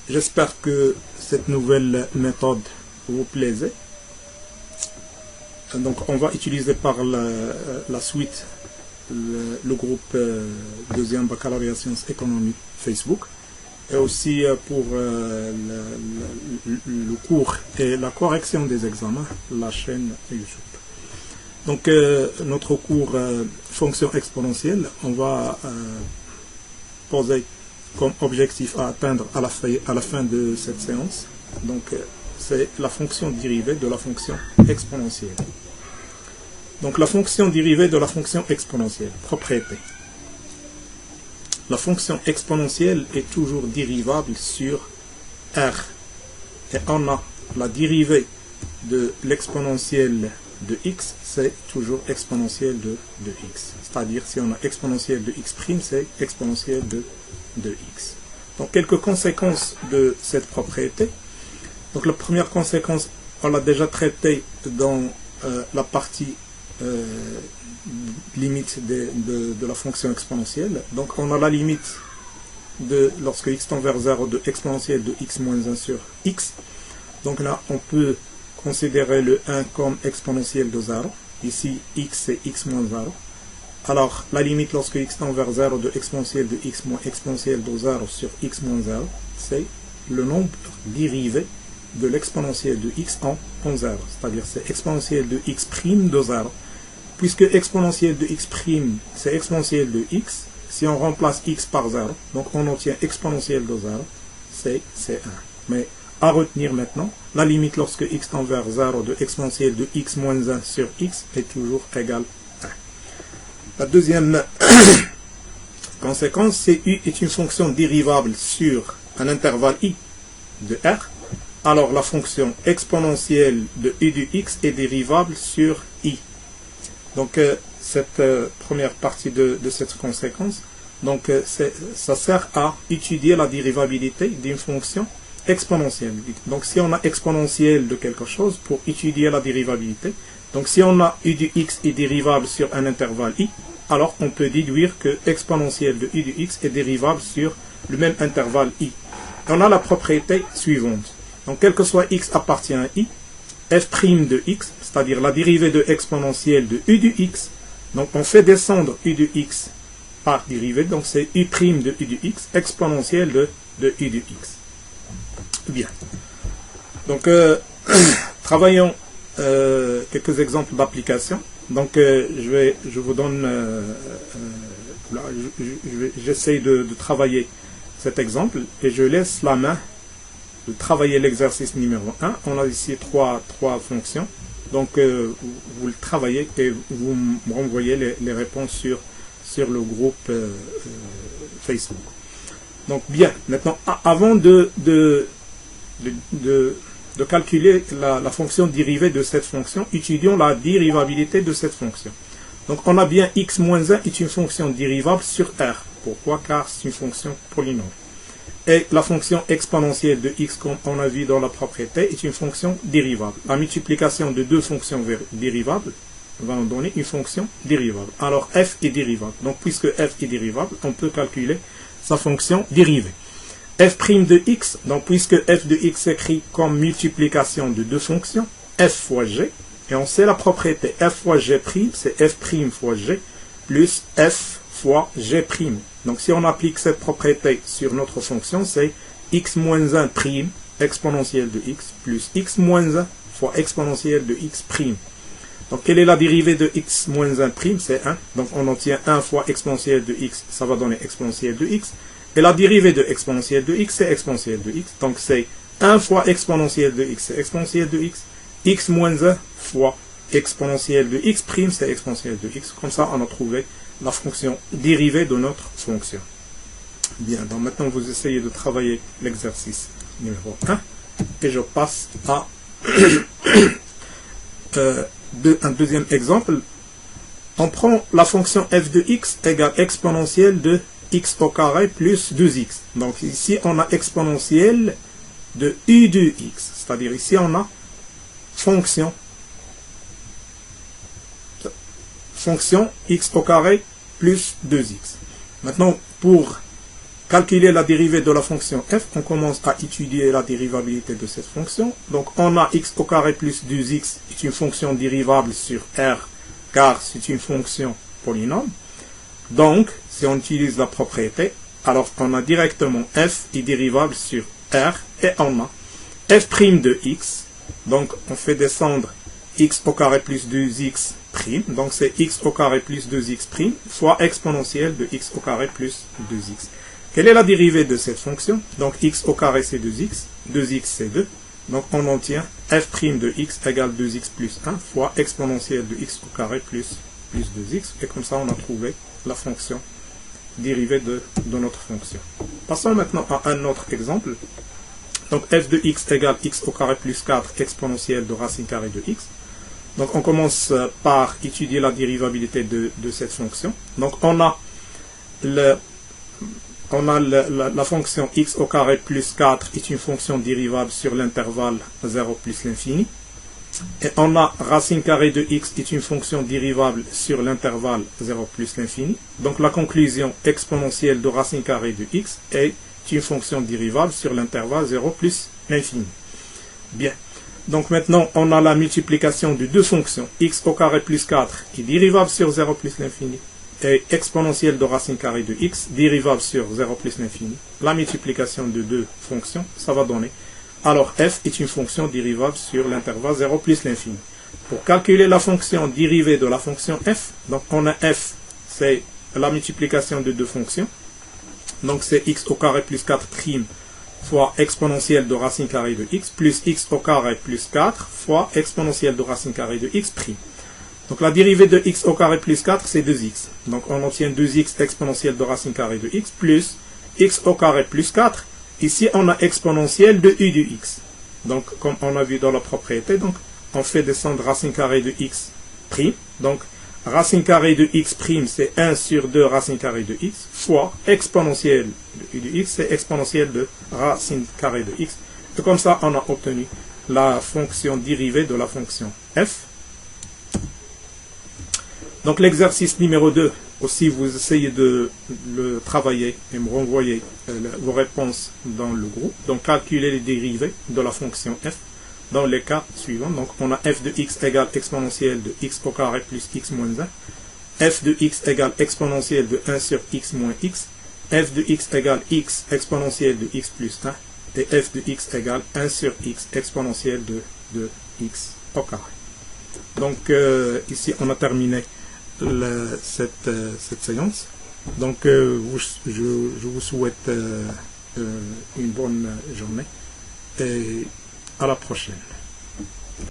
J'espère que cette nouvelle méthode vous plaisait. Donc on va utiliser par la suite le groupe deuxième baccalauréat sciences économiques Facebook, et aussi pour le cours et la correction des examens, la chaîne YouTube. Donc notre cours fonction exponentielle, on va poser comme objectif à atteindre à la fin de cette séance. Donc c'est la fonction dérivée de la fonction exponentielle. Donc la fonction dérivée de la fonction exponentielle, propriété. La fonction exponentielle est toujours dérivable sur R. Et on a la dérivée de l'exponentielle de x, c'est toujours exponentielle de x. C'est-à-dire si on a exponentielle de x', c'est exponentielle de x. Donc quelques conséquences de cette propriété. Donc la première conséquence, on l'a déjà traitée dans la partie limite de la fonction exponentielle. Donc on a la limite de, lorsque x tend vers 0, de exponentielle de x moins 1 sur x. Donc là on peut considérer le 1 comme exponentielle de 0. Ici x c'est x moins 0. Alors la limite lorsque x tend vers 0 de exponentielle de x moins exponentielle de 0 sur x moins 0, c'est le nombre dérivé de l'exponentielle de x en 0. C'est-à-dire c'est exponentielle de x' de 0. Puisque exponentielle de x' c'est exponentielle de x, si on remplace x par 0, donc on obtient exponentielle de 0, c'est 1. Mais à retenir maintenant, la limite lorsque x tend vers 0 de exponentielle de x moins 1 sur x est toujours égale 1. La deuxième conséquence, c'est u est une fonction dérivable sur un intervalle i de r. Alors la fonction exponentielle de u de x est dérivable sur i. Donc cette première partie de cette conséquence, donc ça sert à étudier la dérivabilité d'une fonction exponentielle. Donc si on a exponentielle de quelque chose, pour étudier la dérivabilité, donc si on a u de x est dérivable sur un intervalle i, alors on peut déduire que exponentielle de u de x est dérivable sur le même intervalle i. Et on a la propriété suivante. Donc quel que soit x appartient à i, f' de x, c'est-à-dire la dérivée de exponentielle de u de x, donc on fait descendre u de x par dérivée, donc c'est u' de u de x, exponentielle de u de x. Bien. Donc travaillons quelques exemples d'application. Donc je vous donne, j'essaie de travailler cet exemple et je laisse la main de travailler l'exercice numéro 1. On a ici trois fonctions. Donc vous le travaillez et vous me renvoyez les réponses sur le groupe Facebook. Donc bien, maintenant avant de calculer la fonction dérivée de cette fonction, étudions la dérivabilité de cette fonction. Donc on a bien x moins 1 est une fonction dérivable sur r. Pourquoi? Car c'est une fonction polynôme. Et la fonction exponentielle de x, comme on a vu dans la propriété, est une fonction dérivable. La multiplication de deux fonctions dérivables va nous donner une fonction dérivable. Alors f est dérivable. Donc puisque f est dérivable, on peut calculer sa fonction dérivée. F' de x, donc puisque f de x s'écrit comme multiplication de deux fonctions, f fois g, et on sait la propriété f fois g', c'est f' fois g, plus f fois g'. Donc si on applique cette propriété sur notre fonction, c'est x moins 1' exponentielle de x, plus x moins 1 fois exponentielle de x'. Donc quelle est la dérivée de x moins 1'? C'est 1. Donc on obtient 1 fois exponentielle de x, ça va donner exponentielle de x. Et la dérivée de exponentielle de x, c'est exponentielle de x. Donc c'est 1 fois exponentielle de x, c'est exponentielle de x. X moins 1 fois exponentielle de x', c'est exponentielle de x. Comme ça, on a trouvé la fonction dérivée de notre fonction. Bien, donc maintenant vous essayez de travailler l'exercice numéro 1. Et je passe à un deuxième exemple. On prend la fonction f de x égale exponentielle de x au carré plus 2x. Donc ici on a exponentielle de u de x. C'est-à-dire ici on a fonction x au carré plus 2x. Maintenant pour calculer la dérivée de la fonction f, on commence à étudier la dérivabilité de cette fonction. Donc on a x au carré plus 2x est une fonction dérivable sur R, car c'est une fonction polynôme. Donc, si on utilise la propriété, alors on a directement f est dérivable sur R, et on a f' de x, donc on fait descendre x au carré plus 2x prime, donc c'est x au carré plus 2x prime, fois exponentielle de x au carré plus 2x. Quelle est la dérivée de cette fonction? Donc x au carré c'est 2x, 2x c'est 2, donc on obtient f' de x égale 2x plus 1 fois exponentielle de x au carré plus 2x, et comme ça on a trouvé la fonction dérivée de notre fonction. Passons maintenant à un autre exemple. Donc f de x égale x au carré plus 4 exponentielle de racine carrée de x. Donc on commence par étudier la dérivabilité de cette fonction. Donc on a la fonction x au carré plus 4 est une fonction dérivable sur l'intervalle 0 plus l'infini. Et on a racine carrée de x est une fonction dérivable sur l'intervalle 0 plus l'infini. Donc la conclusion exponentielle de racine carrée de x est une fonction dérivable sur l'intervalle 0 plus l'infini. Bien. Donc maintenant, on a la multiplication de deux fonctions, x au carré plus 4 qui est dérivable sur 0 plus l'infini, et exponentielle de racine carrée de x dérivable sur 0 plus l'infini. La multiplication de deux fonctions, ça va donner. Alors f est une fonction dérivable sur l'intervalle 0 plus l'infini. Pour calculer la fonction dérivée de la fonction f, donc on a f, c'est la multiplication de deux fonctions. Donc c'est x au carré plus 4 prime fois exponentielle de racine carrée de x plus x au carré plus 4 fois exponentielle de racine carrée de x prime. Donc la dérivée de x au carré plus 4 c'est 2x. Donc on obtient 2x exponentielle de racine carrée de x plus x au carré plus 4. Ici on a exponentielle de u de x. Donc comme on a vu dans la propriété, donc on fait descendre racine carrée de x prime. Donc racine carrée de x prime c'est 1 sur 2 racine carrée de x fois exponentielle de u de x, c'est exponentielle de racine carrée de x. Et comme ça on a obtenu la fonction dérivée de la fonction f. Donc l'exercice numéro 2, aussi vous essayez de le travailler et me renvoyer vos réponses dans le groupe. Donc calculer les dérivées de la fonction f dans les cas suivants. Donc on a f de x égale exponentielle de x au carré plus x moins 1, f de x égale exponentielle de 1 sur x moins x, f de x égale x exponentielle de x plus 1, et f de x égale 1 sur x exponentielle de x au carré. Donc ici on a terminé cette séance. Donc je vous souhaite une bonne journée et à la prochaine.